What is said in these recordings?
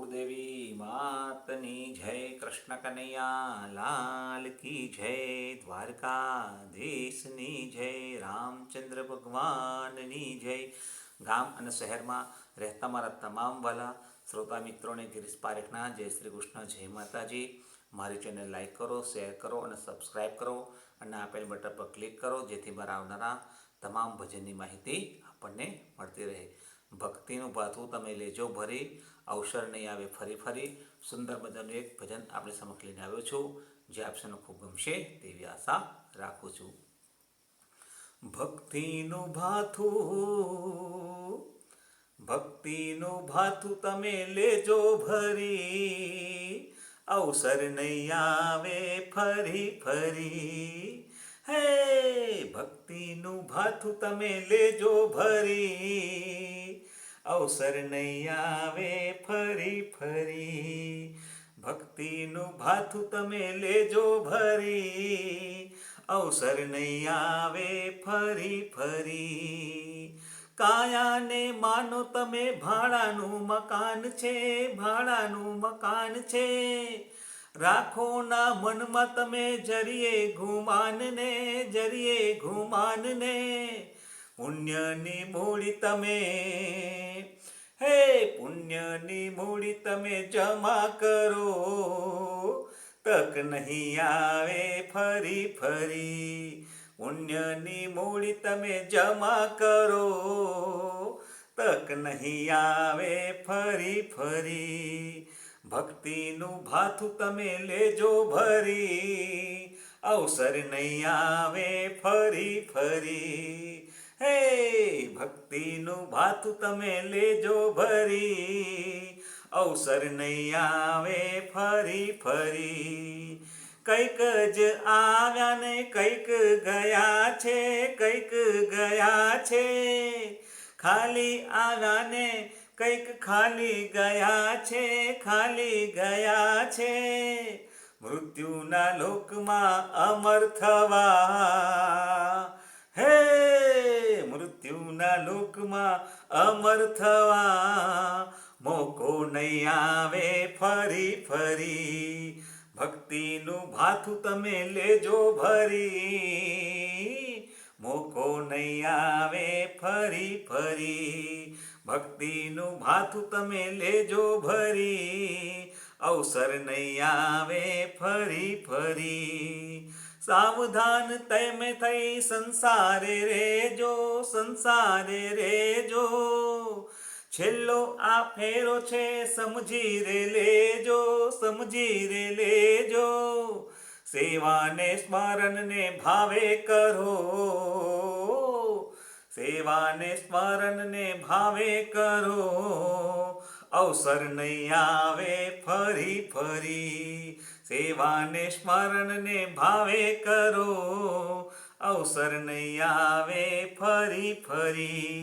કુળદેવી માતની જય, કૃષ્ણ કનૈયા લાલ કી જય, દ્વારકાધીશની જય, રામચંદ્ર ભગવાનની જય. ગામ અને શહેરમાં રહેતા મારા તમામ વાલા શ્રોતા મિત્રોને ગિરીશ પારેખના જય શ્રી કૃષ્ણ, જય માતાજી. મારી ચેનલ લાઈક કરો, શેર કરો અને સબસ્ક્રાઈબ કરો અને આપેલ બટન પર ક્લિક કરો, જેથી મારા આવનારા તમામ ભજનની માહિતી આપણને મળતી રહે. ભક્તિનું ભાથું તમે લેજો ભરી, અવસર નહીં આવે ફરી ફરી. સુંદર મજાનું એક ભજન આપણે સમક્ષ લઈને આવ્યો છું, જે આપને ખૂબ ગમશે તેવી આશા રાખું છું. ભક્તિનું ભાથું તમે લેજો ભરી, અવસર નહીં આવે ફરી ફરી. હે ભક્તિનું ભાથું તમે લેજો ભરી, અવસર નહીં આવે ફરી ફરી. ભક્તિનું ભાથું તમે લેજો ભરી, અવસર નહીં આવે ફરી ફરી. કાયાને માનો તમે ભાડાનું મકાન છે, ભાડાનું મકાન છે. રાખો ના મનમાં તમે જરીએ ગુમાનને, જરીએ ગુમાનને. પુણ્યની મૂડી તમે, હે પુણ્યની મૂડી તમે જમા કરો, તક નહીં આવે ફરી ફરી. પુણ્યની મૂડી તમે જમા કરો, તક નહીં આવે ફરી ફરી. ભક્તિનું ભાથું તમે લેજો ભરી, અવસર નહીં આવે ફરી ફરી. હે ભક્તિનું ભાથું તમે લેજો ભરી, અવસર નહીં આવે ફરી ફરી. કંઈક જ આવ્યા ને કંઈક ગયા છે, કંઈક ગયા છે. ખાલી આવ્યા ને કંઈક ખાલી ગયા છે, ખાલી ગયા છે. મૃત્યુના લોકમાં અમર થવા, હે મૃત્યુના લોકમાં અમર થવા, મોકો નહીં આવે ફરી ફરી. ભક્તિનું ભાથું તમે લેજો ભરી, મોકો નહીં આવે ફરી ફરી. ભક્તિનું ભાથું તમે લેજો ભરી, અવસર નહીં આવે ફરી ફરી. સાવધાન તમે થઈ સંસારે રેજો, સંસારે રેજો. છેલ્લો આ ફેરો છે સમજી રે લેજો, સમજી રે લેજો. સેવાને સ્મરણને ભાવે કરો, સેવાને સ્મરણને ભાવે કરો. અવસર નહીં આવે ફરી ફરી. સેવાને સ્મરણને ભાવે કરો, અવસર નહીં આવે ફરી ફરી.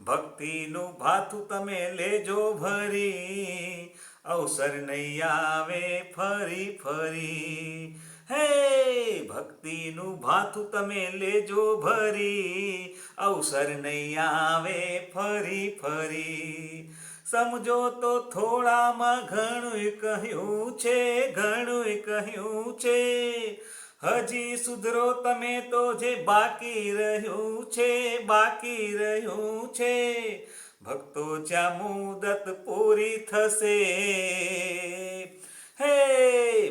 ભક્તિનું ભાથું તમે લેજો ભરી, અવસર નહીં આવે ફરી ફરી. હે ભક્તિનું ભાથું તમે લેજો ભરી, અવસર નહીં આવે ફરી ફરી. સમજો તો થોડામાં ઘણું કહ્યું છે, ઘણું કહ્યું છે. હજી સુધરો તમે તો જે બાકી રહ્યું છે, બાકી રહ્યું છે. ભક્તો જ્યાં મુદત પૂરી થશે, હે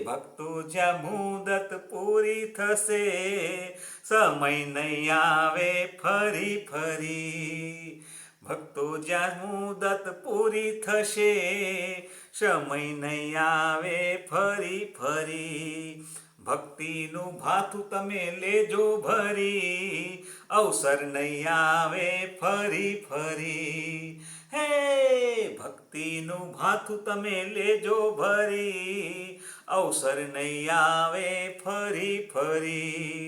ભક્તો જ્યાં મુદત પૂરી થશે, સમય નહીં આવે ફરી ફરી. ભક્તો જ્યાં મુદત પૂરી થશે, સમય નહીં આવે ફરી ફરી. ભક્તિનું ભાથું તમે લેજો ભરી, અવસર નહીં આવે ફરી ફરી. હે ભક્તિનું ભાથું તમે લેજો ભરી, અવસર નહીં આવે ફરી ફરી.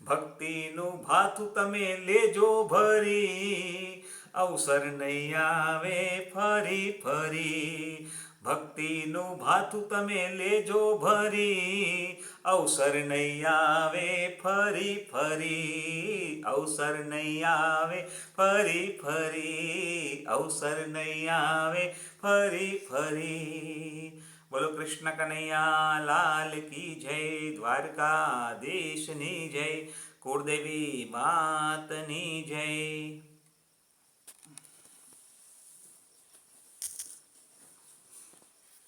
ભક્તિનું ભાથું તમે લેજો ભરી, અવસર નહીં આવે ફરી ફરી. ભક્તિનું ભાથું તમે લેજો ભરી, અવસર નહીં આવે ફરી ફરી. અવસર નહીં આવે ફરી ફરી, અવસર નહીં આવે ફરી ફરી. બોલો કૃષ્ણ કનૈયા લાલ કી જય, દ્વારકાધીશની જય, કુળદેવી માતની જય.